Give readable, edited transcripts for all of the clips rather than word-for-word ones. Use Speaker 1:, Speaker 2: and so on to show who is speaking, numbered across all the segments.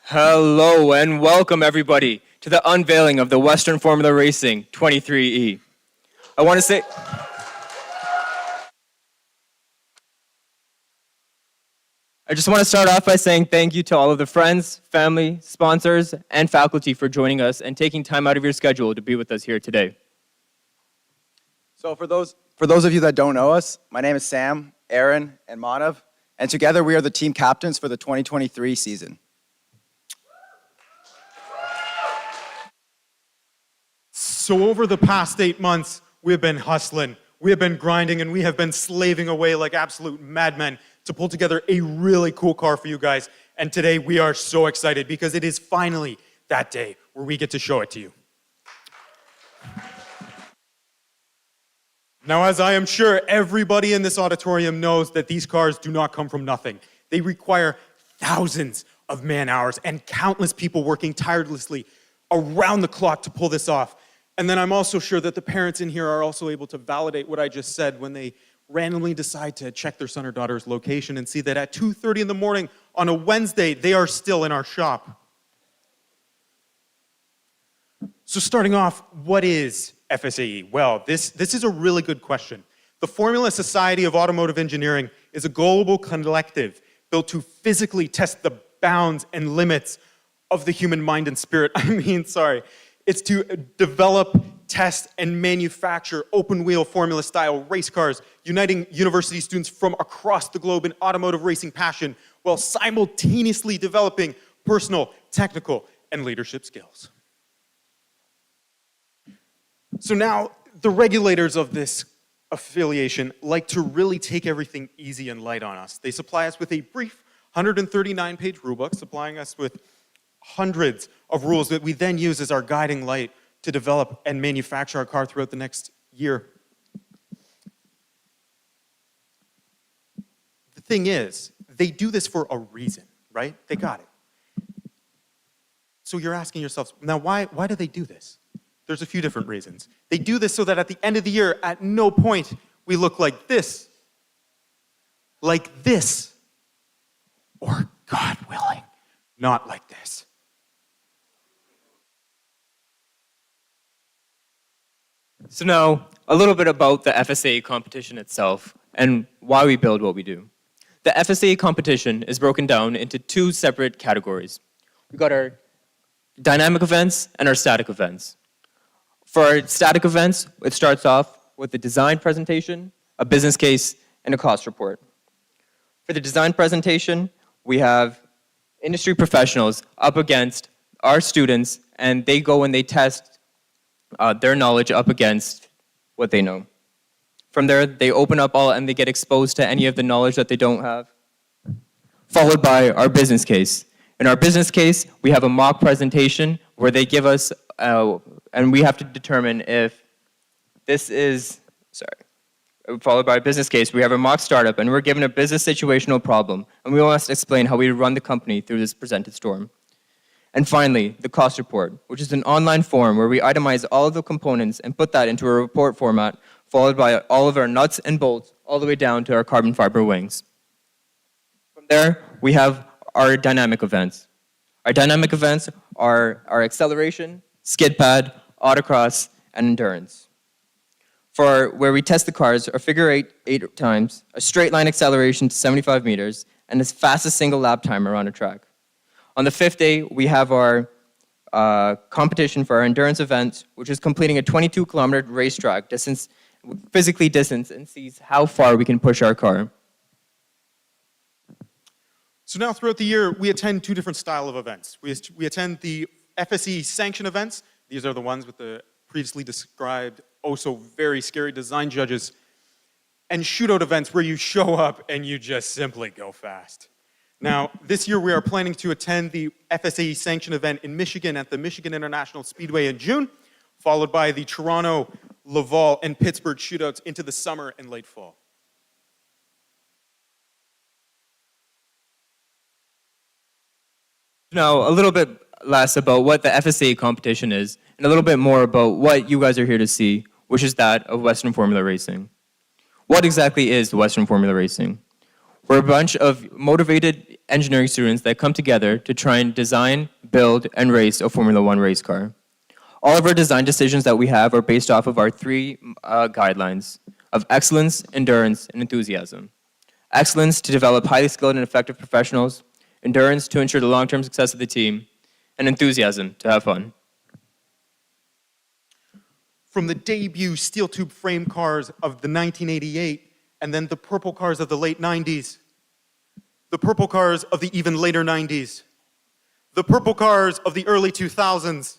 Speaker 1: Hello and welcome everybody to the unveiling of the Western Formula Racing 23E. I just want to start off by saying thank you to all of the friends, family, sponsors, and faculty for joining us and taking time out of your schedule to be with us here today.
Speaker 2: So for those of you that don't know us, my name is Sam, Aaron, and Manav, and together we are the team captains for the 2023 season.
Speaker 3: So over the past 8 months, we have been hustling, we have been grinding, and we have been slaving away like absolute madmen to pull together a really cool car for you guys. And today we are so excited because it is finally that day where we get to show it to you. Now, as I am sure everybody in this auditorium knows that these cars do not come from nothing. They require thousands of man-hours and countless people working tirelessly around the clock to pull this off. And then I'm also sure that the parents in here are also able to validate what I just said when they randomly decide to check their son or daughter's location and see that at 2:30 in the morning on a Wednesday, they are still in our shop. So starting off, what is FSAE? Well, this is a really good question. The Formula Society of Automotive Engineering is a global collective built to physically test the bounds and limits of the human mind and spirit. It's to develop, test, and manufacture open-wheel formula-style race cars, uniting university students from across the globe in automotive racing passion, while simultaneously developing personal, technical, and leadership skills. So now, the regulators of this affiliation like to really take everything easy and light on us. They supply us with a brief 139-page rulebook, supplying us with hundreds of rules that we then use as our guiding light to develop and manufacture our car throughout the next year. The thing is, they do this for a reason, right? They got it. So you're asking yourselves, now why do they do this? There's a few different reasons. They do this so that at the end of the year, at no point, we look like this, or God willing, not like this.
Speaker 1: So now, a little bit about the FSAE competition itself and why we build what we do. The FSAE competition is broken down into two separate categories. We've got our dynamic events and our static events. For our static events, it starts off with a design presentation, a business case, and a cost report. For the design presentation, we have industry professionals up against our students, and they go and they test their knowledge up against what they know. From there, they open up all and they get exposed to any of the knowledge that they don't have, followed by our business case. In our business case, we have a mock presentation where they give us, and we have to determine if this is, followed by a business case. We have a mock startup, and we're given a business situational problem, and we must explain how we run the company through this presented storm. And finally, the cost report, which is an online form where we itemize all of the components and put that into a report format, followed by all of our nuts and bolts, all the way down to our carbon fiber wings. From there, we have our dynamic events. Our dynamic events are our acceleration, skid pad, autocross, and endurance. For where we test the cars, our figure eight times, a straight line acceleration to 75 meters, and the fastest single lap timer on a track. On the fifth day, we have our competition for our endurance event, which is completing a 22-kilometer racetrack distance, physically distance, and sees how far we can push our car.
Speaker 3: So now throughout the year, we attend two different style of events. We attend the FSE sanction events. These are the ones with the previously described, so very scary design judges. And shootout events where you show up and you just simply go fast. Now, this year we are planning to attend the FSAE sanction event in Michigan at the Michigan International Speedway in June, followed by the Toronto, Laval, and Pittsburgh shootouts into the summer and late fall.
Speaker 1: Now, a little bit less about what the FSAE competition is, and a little bit more about what you guys are here to see, which is that of Western Formula Racing. What exactly is Western Formula Racing? We're a bunch of motivated engineering students that come together to try and design, build, and race a Formula One race car. All of our design decisions that we have are based off of our three guidelines of excellence, endurance, and enthusiasm. Excellence to develop highly skilled and effective professionals, endurance to ensure the long-term success of the team, and enthusiasm to have fun.
Speaker 3: From the debut steel tube frame cars of the 1988, and then the purple cars of the late 90s, the purple cars of the even later 90s, the purple cars of the early 2000s,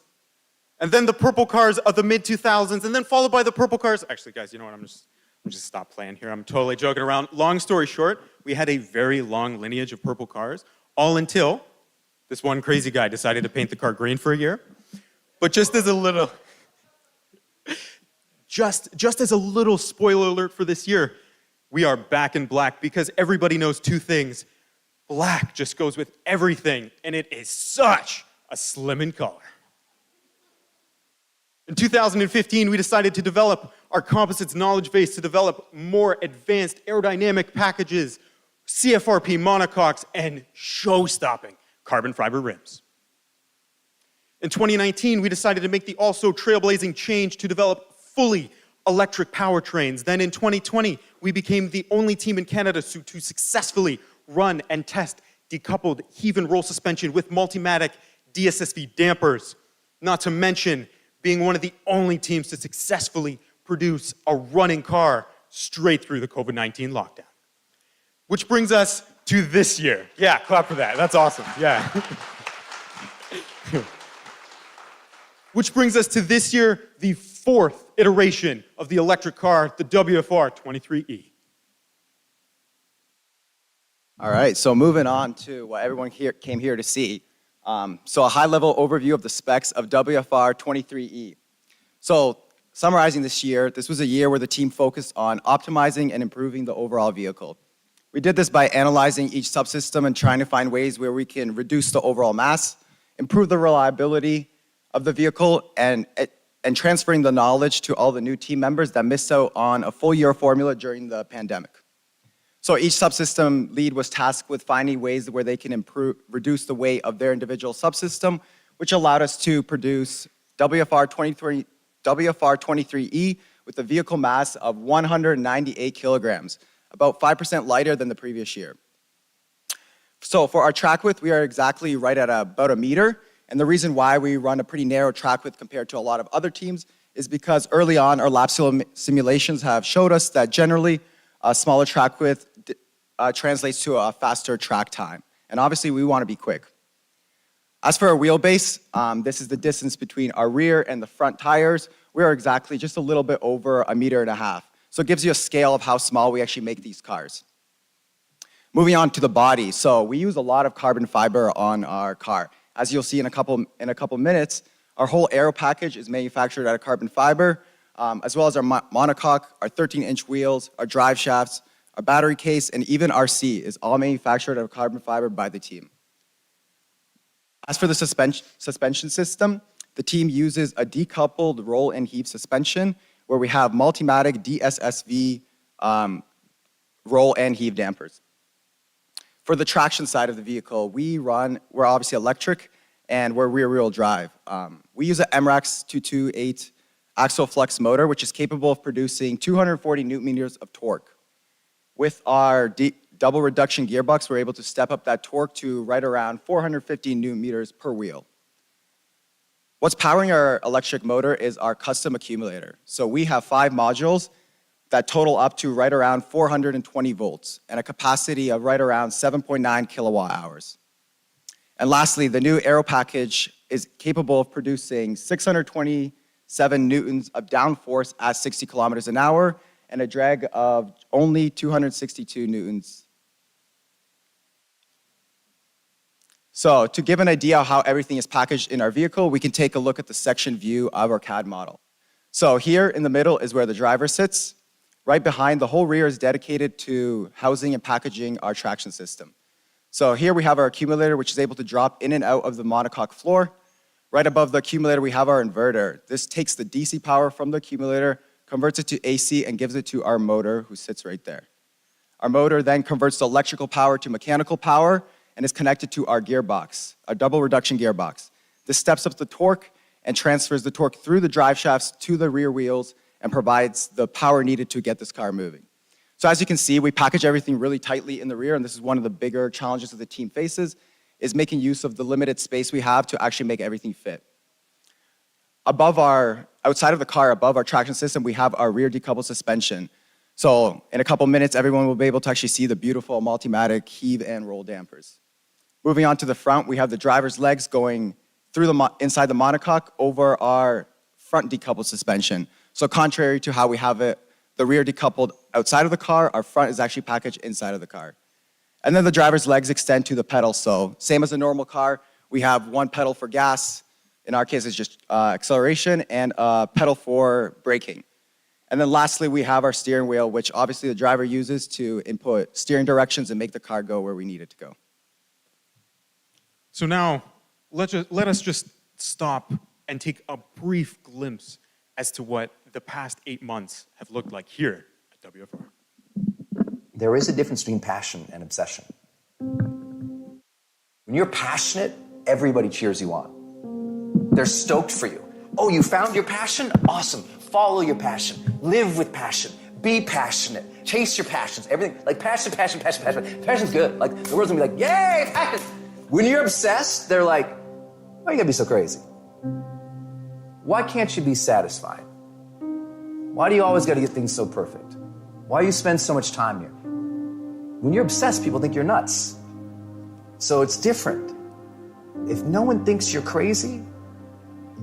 Speaker 3: and then the purple cars of the mid 2000s, and then followed by the purple cars. Actually, guys, you know what? I'm just stop playing here. I'm totally joking around. Long story short, we had a very long lineage of purple cars, all until this one crazy guy decided to paint the car green for a year. But just as a little, just as a little spoiler alert for this year, we are back in black because everybody knows two things. Black just goes with everything, and it is such a slimming color. In 2015, we decided to develop our composites knowledge base to develop more advanced aerodynamic packages, CFRP monocoques, and show-stopping carbon fiber rims. In 2019, we decided to make the also trailblazing change to develop fully electric powertrains. Then in 2020, we became the only team in Canada to successfully run and test decoupled heave and roll suspension with Multimatic DSSV dampers. Not to mention being one of the only teams to successfully produce a running car straight through the COVID-19 lockdown. Which brings us to this year. Yeah, clap for that. That's awesome. Yeah. Which brings us to this year, the fourth iteration of the electric car, the WFR 23E.
Speaker 2: All right, so moving on to what everyone here came here to see. So a high-level overview of the specs of WFR 23E. So summarizing this year, this was a year where the team focused on optimizing and improving the overall vehicle. We did this by analyzing each subsystem and trying to find ways where we can reduce the overall mass, improve the reliability of the vehicle, and transferring the knowledge to all the new team members that missed out on a full year of formula during the pandemic. So each subsystem lead was tasked with finding ways where they can reduce the weight of their individual subsystem, which allowed us to produce WFR 23E with a vehicle mass of 198 kilograms, about 5% lighter than the previous year. So for our track width, we are exactly right at about a meter. And the reason why we run a pretty narrow track width compared to a lot of other teams is because early on, our lap simulations have showed us that generally a smaller track width translates to a faster track time. And obviously, we want to be quick. As for our wheelbase, this is the distance between our rear and the front tires. We are exactly just a little bit over 1.5 meters. So it gives you a scale of how small we actually make these cars. Moving on to the body. So we use a lot of carbon fiber on our car. As you'll see in a couple minutes, our whole aero package is manufactured out of carbon fiber, as well as our monocoque, our 13-inch wheels, our drive shafts, our battery case, and even our seat is all manufactured out of carbon fiber by the team. As for the suspension system, the team uses a decoupled roll and heave suspension where we have Multimatic DSSV roll and heave dampers. For the traction side of the vehicle, we're obviously electric and we're rear-wheel drive. We use an MRAX 228 axial flex motor, which is capable of producing 240 newton meters of torque. With our double reduction gearbox, we're able to step up that torque to right around 450 newton meters per wheel. What's powering our electric motor is our custom accumulator. So we have 5 modules that total up to right around 420 volts and a capacity of right around 7.9 kilowatt hours. And lastly, the new aero package is capable of producing 627 newtons of downforce at 60 kilometers an hour and a drag of only 262 newtons. So to give an idea of how everything is packaged in our vehicle, we can take a look at the section view of our CAD model. So here in the middle is where the driver sits. Right behind, the whole rear is dedicated to housing and packaging our traction system. So here we have our accumulator, which is able to drop in and out of the monocoque floor. Right above the accumulator, we have our inverter. This takes the DC power from the accumulator, converts it to AC, and gives it to our motor, who sits right there. Our motor then converts the electrical power to mechanical power and is connected to our gearbox, a double reduction gearbox. This steps up the torque and transfers the torque through the drive shafts to the rear wheels and provides the power needed to get this car moving. So as you can see, we package everything really tightly in the rear, and this is one of the bigger challenges that the team faces, is making use of the limited space we have to actually make everything fit. Outside of the car, above our traction system, we have our rear decoupled suspension. So in a couple minutes, everyone will be able to actually see the beautiful Multimatic heave and roll dampers. Moving on to the front, we have the driver's legs going through inside the monocoque over our front decoupled suspension. So contrary to how we have it, the rear decoupled outside of the car, our front is actually packaged inside of the car. And then the driver's legs extend to the pedal. So same as a normal car, we have one pedal for gas. In our case, it's just acceleration, and a pedal for braking. And then lastly, we have our steering wheel, which obviously the driver uses to input steering directions and make the car go where we need it to go.
Speaker 3: So now, let us just stop and take a brief glimpse as to what the past 8 months have looked like here at WFR.
Speaker 4: There is a difference between passion and obsession. When you're passionate, everybody cheers you on. They're stoked for you. Oh, you found your passion? Awesome. Follow your passion. Live with passion. Be passionate. Chase your passions. Everything, like passion. Passion's good. Like, the world's gonna be like, yay, passion. When you're obsessed, they're like, why you gotta be so crazy? Why can't you be satisfied? Why do you always gotta get things so perfect? Why do you spend so much time here? When you're obsessed, people think you're nuts. So it's different. If no one thinks you're crazy,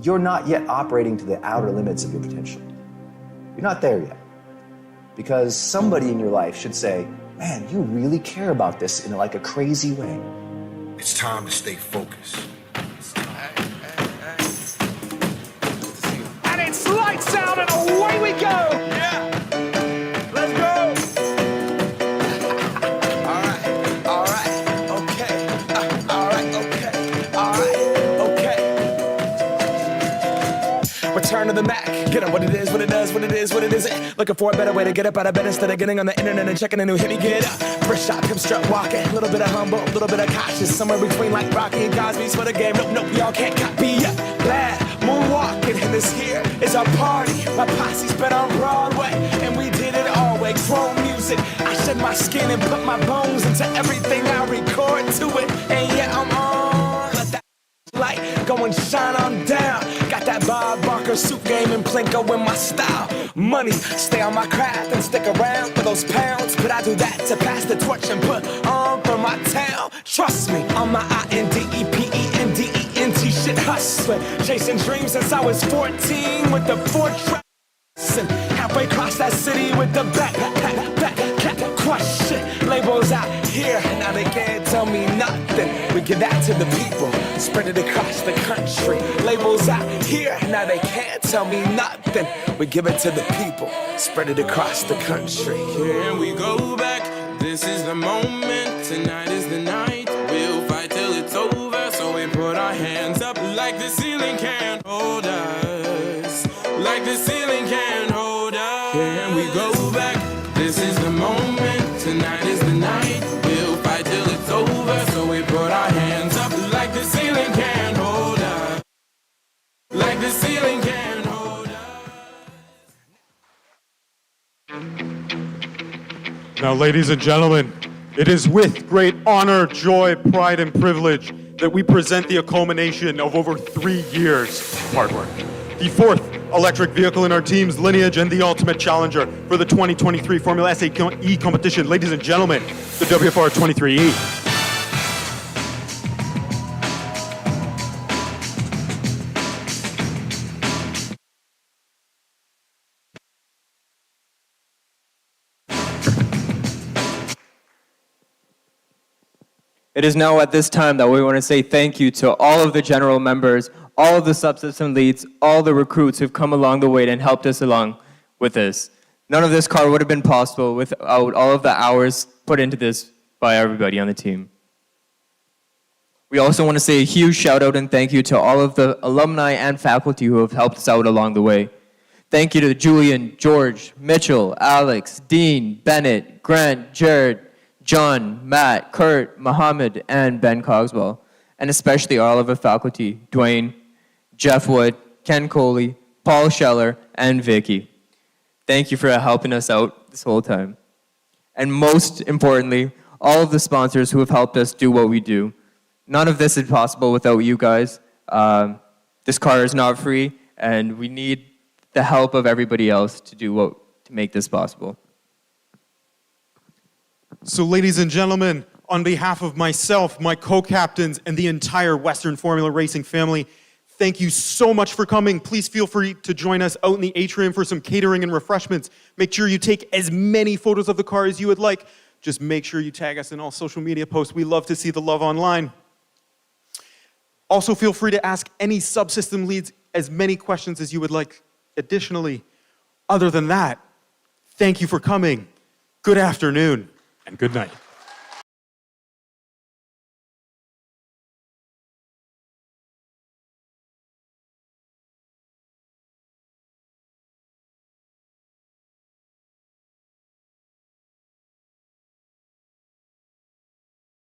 Speaker 4: you're not yet operating to the outer limits of your potential. You're not there yet. Because somebody in your life should say, man, you really care about this in like a crazy way.
Speaker 5: It's time to stay focused.
Speaker 6: And it's lights out and away we go! Yeah! Let's go! All right, okay. All right, okay. Return to the Mac. Get up what it is, what it does, what it is, what it isn't. Looking for a better way to get up out of bed instead of getting on the internet and checking a new hit. Me get up. First shot, pimp strut walking. A little bit of humble, a little bit of cautious. Somewhere between like Rocky and Cosby's for the game. Nope, y'all can't copy yet. Glad moonwalking, and this here is our party. My posse's been on Broadway, and we did it all way. Grown music. I shed my skin and put my bones into everything I record to it. And yeah, I'm on. Let that light go and shine on down. Got that Bob Barker suit game and Plinko in my style. Money, stay on my craft and stick around for those pounds. But I do that to pass the torch and put on for my town. Trust me, on my INDEPENDENT shit hustling. Chasing dreams since I was 14 with the 4 tracks. And halfway across that city with the back crush shit. Labels out here, now they can't tell me nothing. We give that to the people, spread it across the country. Labels out here, now they can't tell me nothing. We give it to the people, spread it across the country.
Speaker 7: Here we go back, this is the moment, tonight is the night. We'll fight till it's over, so we put our hands up like the ceiling can't hold us. Like the ceiling can't hold us. Here we go back, this is the moment, tonight is the night. We'll fight till it's over, so we put our hands up like the ceiling can't hold us. Like the ceiling can't hold us.
Speaker 3: Now, ladies and gentlemen, it is with great honor, joy, pride, and privilege that we present the culmination of over 3 years of hard work. The 4th electric vehicle in our team's lineage and the ultimate challenger for the 2023 Formula SAE competition. Ladies and gentlemen, the WFR 23E.
Speaker 1: It is now at this time that we want to say thank you to all of the general members, all of the subsystem leads, all the recruits who've come along the way and helped us along with this. None of this car would have been possible without all of the hours put into this by everybody on the team. We also want to say a huge shout out and thank you to all of the alumni and faculty who have helped us out along the way. Thank you to Julian, George, Mitchell, Alex, Dean, Bennett, Grant, Jared, John, Matt, Kurt, Mohammed, and Ben Cogswell, and especially all of the faculty, Dwayne, Jeff Wood, Ken Coley, Paul Scheller, and Vicky. Thank you for helping us out this whole time. And most importantly, all of the sponsors who have helped us do what we do. None of this is possible without you guys. This car is not free, and we need the help of everybody else to make this possible.
Speaker 3: So ladies and gentlemen, on behalf of myself, my co-captains, and the entire Western Formula Racing family, thank you so much for coming. Please feel free to join us out in the atrium for some catering and refreshments. Make sure you take as many photos of the car as you would like. Just make sure you tag us in all social media posts. We love to see the love online. Also, feel free to ask any subsystem leads as many questions as you would like. Additionally, other than that, thank you for coming. Good afternoon and good night.